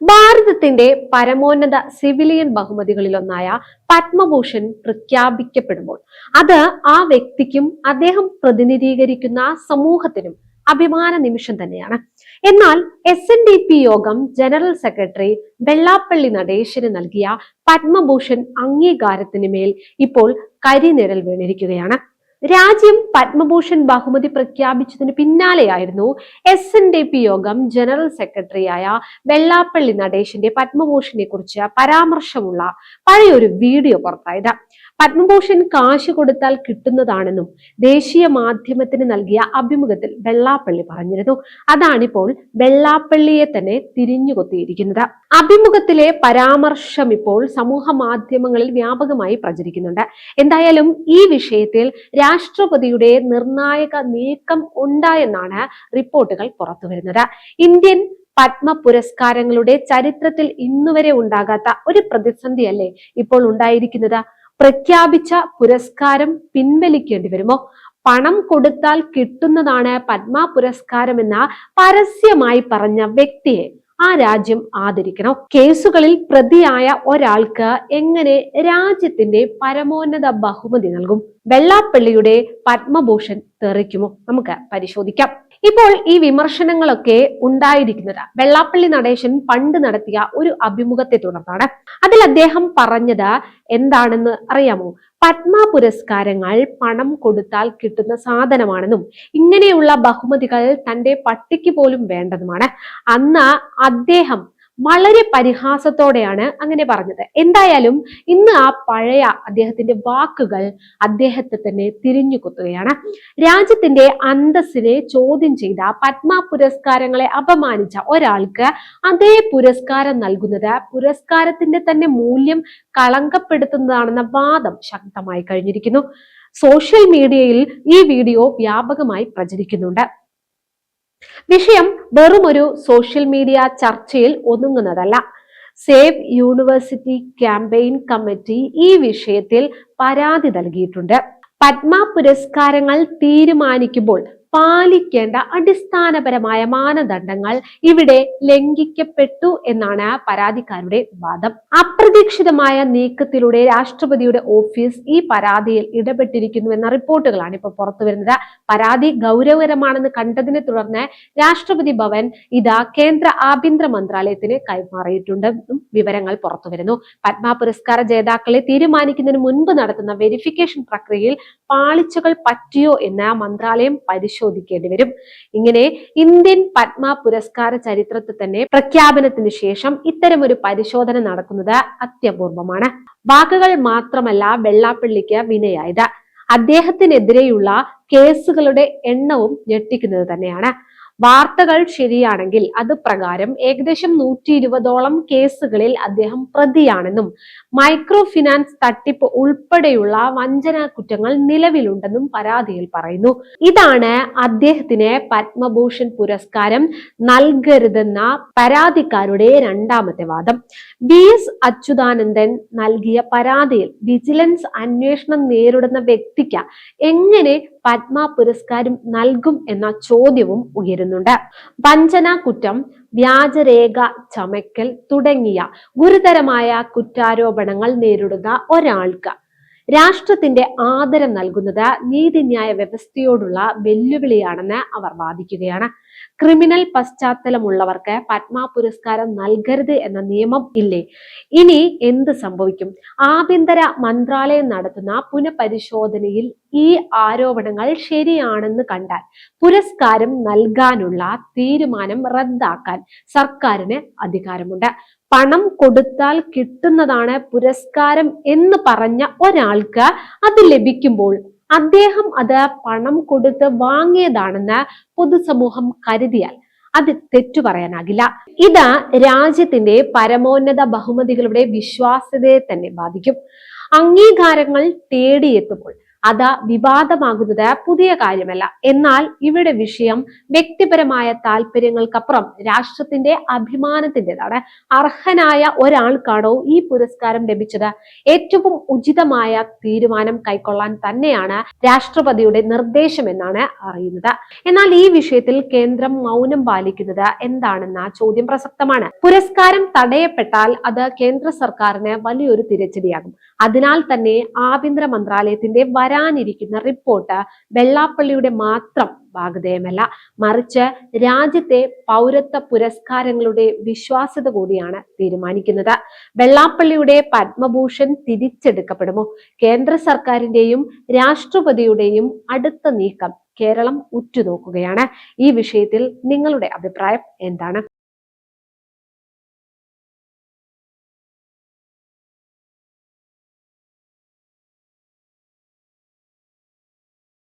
ഭാരതത്തിന്റെ പരമോന്നത സിവിലിയൻ ബഹുമതികളിലൊന്നായ പത്മഭൂഷൺ പ്രഖ്യാപിക്കപ്പെടുമ്പോൾ അത് ആ വ്യക്തിക്കും അദ്ദേഹം പ്രതിനിധീകരിക്കുന്ന സമൂഹത്തിനും അഭിമാന നിമിഷം തന്നെയാണ്. എന്നാൽ SNDP യോഗം ജനറൽ സെക്രട്ടറി വെള്ളാപ്പള്ളി നടേശന് നൽകിയ പത്മഭൂഷൺ അംഗീകാരത്തിന് മേൽ ഇപ്പോൾ കരിനിഴൽ വീണിരിക്കുകയാണ്. രാജ്യം പത്മഭൂഷൺ ബഹുമതി പ്രഖ്യാപിച്ചതിന് പിന്നാലെയായിരുന്നു SNDP യോഗം ജനറൽ സെക്രട്ടറിയായ വെള്ളാപ്പള്ളി നടേശന്റെ പത്മഭൂഷണെ കുറിച്ച് പരാമർശമുള്ള പഴയൊരു വീഡിയോ പുറത്തായത്. പത്മഭൂഷൺ കാശ് കൊടുത്താൽ കിട്ടുന്നതാണെന്നും ദേശീയ മാധ്യമത്തിന് നൽകിയ അഭിമുഖത്തിൽ വെള്ളാപ്പള്ളി പറഞ്ഞിരുന്നു. അതാണിപ്പോൾ വെള്ളാപ്പള്ളിയെ തന്നെ തിരിഞ്ഞുകൊത്തിയിരിക്കുന്നത്. അഭിമുഖത്തിലെ പരാമർശം ഇപ്പോൾ സമൂഹ മാധ്യമങ്ങളിൽ വ്യാപകമായി പ്രചരിക്കുന്നുണ്ട്. എന്തായാലും ഈ വിഷയത്തിൽ രാഷ്ട്രപതിയുടെ നിർണായക നീക്കം ഉണ്ടായെന്നാണ് റിപ്പോർട്ടുകൾ പുറത്തുവരുന്നത്. ഇന്ത്യൻ പത്മ പുരസ്കാരങ്ങളുടെ ചരിത്രത്തിൽ ഇന്നുവരെ ഉണ്ടാകാത്ത ഒരു പ്രതിസന്ധിയല്ലേ ഇപ്പോൾ ഉണ്ടായിരിക്കുന്നത്? പ്രഖ്യാപിച്ച പുരസ്കാരം പിൻവലിക്കേണ്ടി വരുമോ? പണം കൊടുത്താൽ കിട്ടുന്നതാണ് പത്മ പുരസ്കാരമെന്ന പരസ്യമായി പറഞ്ഞ വ്യക്തിയെ ആ രാജ്യം ആദരിക്കണോ? കേസുകളിൽ പ്രതിയായ ഒരാൾക്ക് എങ്ങനെ രാജ്യത്തിന്റെ പരമോന്നത ബഹുമതി നൽകും? വെള്ളാപ്പള്ളിയുടെ പത്മഭൂഷൺ തെറിക്കുമോ? നമുക്ക് പരിശോധിക്കാം. ഇപ്പോൾ ഈ വിമർശനങ്ങളൊക്കെ ഉണ്ടായിരിക്കുന്നത് വെള്ളാപ്പള്ളി നടേശൻ പണ്ട് നടത്തിയ ഒരു അഭിമുഖത്തെ തുടർന്നാണ്. അതിൽ അദ്ദേഹം പറഞ്ഞത് എന്താണെന്ന് അറിയാമോ? പത്മ പുരസ്കാരങ്ങൾ പണം കൊടുത്താൽ കിട്ടുന്ന സാധനമാണെന്നും ഇങ്ങനെയുള്ള ബഹുമതികൾ തന്റെ പട്ടിക്ക് പോലും വേണ്ടതുമാണ്. അന്ന് അദ്ദേഹം വളരെ പരിഹാസത്തോടെയാണ് അങ്ങനെ പറഞ്ഞത്. എന്തായാലും ഇന്ന് ആ പഴയ അദ്ദേഹത്തിന്റെ വാക്കുകൾ അദ്ദേഹത്തെ തന്നെ തിരിഞ്ഞുകുത്തുകയാണ്. രാജ്യത്തിന്റെ അന്തസ്സിനെ ചോദ്യം ചെയ്ത പത്മ പുരസ്കാരങ്ങളെ അപമാനിച്ച ഒരാൾക്ക് അതേ പുരസ്കാരം നൽകുന്നത് പുരസ്കാരത്തിന്റെ തന്നെ മൂല്യം കളങ്കപ്പെടുത്തുന്നതാണെന്ന വാദം ശക്തമായി കഴിഞ്ഞിരിക്കുന്നു. സോഷ്യൽ മീഡിയയിൽ ഈ വീഡിയോ വ്യാപകമായി പ്രചരിക്കുന്നുണ്ട്. വിഷയം വെറും ഒരു സോഷ്യൽ മീഡിയ ചർച്ചയിൽ ഒതുങ്ങുന്നതല്ല. സേവ് യൂണിവേഴ്സിറ്റി ക്യാമ്പയിൻ കമ്മിറ്റി ഈ വിഷയത്തിൽ പരാതി നൽകിയിട്ടുണ്ട്. പത്മ പുരസ്കാരങ്ങൾ തീരുമാനിക്കുമ്പോൾ പാലിക്കേണ്ട അടിസ്ഥാനപരമായ മാനദണ്ഡങ്ങൾ ഇവിടെ ലംഘിക്കപ്പെട്ടു എന്നാണ് പരാതിക്കാരുടെ വാദം. അപ്രതീക്ഷിതമായ നീക്കത്തിലൂടെ രാഷ്ട്രപതിയുടെ ഓഫീസ് ഈ പരാതിയിൽ ഇടപെട്ടിരിക്കുന്നു എന്ന റിപ്പോർട്ടുകളാണ് ഇപ്പോൾ പുറത്തു വരുന്നത്. പരാതി ഗൗരവകരമാണെന്ന് കണ്ടതിനെ തുടർന്ന് രാഷ്ട്രപതി ഭവൻ ഇതാ കേന്ദ്ര ആഭ്യന്തര മന്ത്രാലയത്തിന് കൈമാറിയിട്ടുണ്ടെന്നും വിവരങ്ങൾ പുറത്തു വരുന്നു. പത്മ പുരസ്കാര ജേതാക്കളെ തീരുമാനിക്കുന്നതിന് മുൻപ് നടത്തുന്ന വെരിഫിക്കേഷൻ പ്രക്രിയയിൽ പാളിച്ചകൾ പറ്റിയോ എന്ന് മന്ത്രാലയം പരിശോധിക്കേണ്ടി വരും. ഇങ്ങനെ ഇന്ത്യൻ പത്മ പുരസ്കാര ചരിത്രത്തിൽ തന്നെ പ്രഖ്യാപനത്തിന് ശേഷം ഇത്തരമൊരു പരിശോധന നടക്കുന്നത് അത്യപൂർവമാണ്. വാക്കുകൾ മാത്രമല്ല വെള്ളാപ്പള്ളിക്ക് വിനയായത്, അദ്ദേഹത്തിനെതിരെയുള്ള കേസുകളുടെ എണ്ണവും ഞെട്ടിക്കുന്നത് തന്നെയാണ്. വാർത്തകൾ ശരിയാണെങ്കിൽ അത് പ്രകാരം ഏകദേശം 120ഓളം കേസുകളിൽ അദ്ദേഹം പ്രതിയാണെന്നും മൈക്രോ ഫിനാൻസ് തട്ടിപ്പ് ഉൾപ്പെടെയുള്ള വഞ്ചനാ കുറ്റങ്ങൾ നിലവിലുണ്ടെന്നും പരാതിയിൽ പറയുന്നു. ഇതാണ് അദ്ദേഹത്തിന് പത്മഭൂഷൺ പുരസ്കാരം നൽകരുതെന്ന പരാതിക്കാരുടെ രണ്ടാമത്തെ വാദം. VS അച്യുതാനന്ദൻ നൽകിയ പരാതിയിൽ വിജിലൻസ് അന്വേഷണം നേരിടുന്ന വ്യക്തിക്ക് എങ്ങനെ പത്മ പുരസ്കാരം നൽകും എന്ന ചോദ്യവും ഉയരുന്നുണ്ട്. വഞ്ചനാ കുറ്റം, വ്യാജരേഖ ചമയ്ക്കൽ തുടങ്ങിയ ഗുരുതരമായ കുറ്റാരോപണങ്ങൾ നേരിടുന്ന ഒരാൾക്ക് രാഷ്ട്രത്തിന്റെ ആദരം നൽകുന്നത് നീതിന്യായ വ്യവസ്ഥയോടുള്ള വെല്ലുവിളിയാണെന്ന് അവർ വാദിക്കുകയാണ്. ക്രിമിനൽ പശ്ചാത്തലമുള്ളവർക്ക് പത്മ പുരസ്കാരം നൽകരുത് എന്ന നിയമം ഇല്ലേ? ഇനി എന്ത് സംഭവിക്കും? ആഭ്യന്തര മന്ത്രാലയം നടത്തുന്ന പുനഃപരിശോധനയിൽ ഈ ആരോപണങ്ങൾ ശരിയാണെന്ന് കണ്ടാൽ പുരസ്കാരം നൽകാനുള്ള തീരുമാനം റദ്ദാക്കാൻ സർക്കാരിന് അധികാരമുണ്ട്. പണം കൊടുത്താൽ കിട്ടുന്നതാണ് പുരസ്കാരം എന്ന് പറഞ്ഞ ഒരാൾക്ക് അത് ലഭിക്കുമ്പോൾ അദ്ദേഹം അത് പണം കൊടുത്ത് വാങ്ങിയതാണെന്ന് പൊതുസമൂഹം കരുതിയാൽ അത് തെറ്റു പറയാനാകില്ല. ഇത് രാജ്യത്തിന്റെ പരമോന്നത ബഹുമതികളുടെ വിശ്വാസ്യതയെ തന്നെ ബാധിക്കും. അംഗീകാരങ്ങൾ തേടിയെത്തുമ്പോൾ അത് വിവാദമാകുന്നത് പുതിയ കാര്യമല്ല. എന്നാൽ ഇവിടെ വിഷയം വ്യക്തിപരമായ താല്പര്യങ്ങൾക്കപ്പുറം രാഷ്ട്രത്തിന്റെ അഭിമാനത്തിൻ്റെതാണ്. അർഹനായ ഒരാൾക്കാണോ ഈ പുരസ്കാരം ലഭിച്ചത്? ഏറ്റവും ഉചിതമായ തീരുമാനം കൈക്കൊള്ളാൻ തന്നെയാണ് രാഷ്ട്രപതിയുടെ നിർദ്ദേശം എന്നാണ് അറിയുന്നത്. എന്നാൽ ഈ വിഷയത്തിൽ കേന്ദ്രം മൗനം പാലിക്കുന്നത് എന്താണെന്ന ചോദ്യം പ്രസക്തമാണ്. പുരസ്കാരം തടയപ്പെട്ടാൽ അത് കേന്ദ്ര സർക്കാരിന് വലിയൊരു തിരിച്ചടിയാകും. അതിനാൽ തന്നെ ആഭ്യന്തര മന്ത്രാലയത്തിന്റെ വരാനിരിക്കുന്ന റിപ്പോർട്ട് വെള്ളാപ്പള്ളിയുടെ മാത്രം വാഗ്ദയമല്ല, മറിച്ച് രാജ്യത്തെ പൗരത്വ പുരസ്കാരങ്ങളുടെ വിശ്വാസ്യത കൂടിയാണ് തീരുമാനിക്കുന്നത്. വെള്ളാപ്പള്ളിയുടെ പത്മഭൂഷൺ തിരിച്ചെടുക്കപ്പെടുമോ? കേന്ദ്ര സർക്കാരിന്റെയും രാഷ്ട്രപതിയുടെയും അടുത്ത നീക്കം കേരളം ഉറ്റുനോക്കുകയാണ്. ഈ വിഷയത്തിൽ നിങ്ങളുടെ അഭിപ്രായം എന്താണ്?